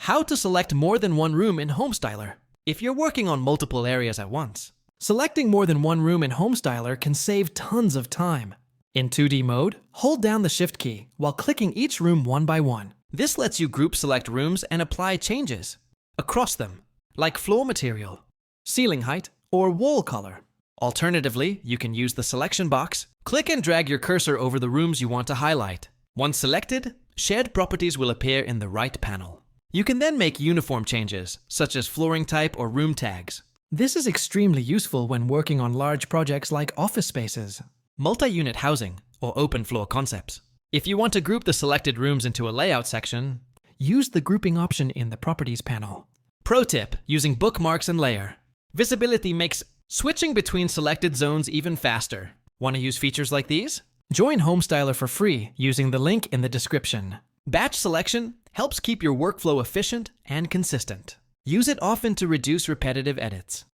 How to select more than one room in Homestyler. If you're working on multiple areas at once, selecting more than one room in Homestyler can save tons of time. In 2D mode, hold down the Shift key while clicking each room one by one. This lets you group select rooms and apply changes across them, like floor material, ceiling height, or wall color. Alternatively, you can use the selection box. Click and drag your cursor over the rooms you want to highlight. Once selected, shared properties will appear in the right panel. You can then make uniform changes, such as flooring type or room tags. This is extremely useful when working on large projects like office spaces, multi-unit housing, or open floor concepts. If you want to group the selected rooms into a layout section, use the grouping option in the Properties panel. Pro tip: using bookmarks and layer. Visibility makes switching between selected zones even faster. Want to use features like these? Join Homestyler for free using the link in the description. Batch selection helps keep your workflow efficient and consistent. Use it often to reduce repetitive edits.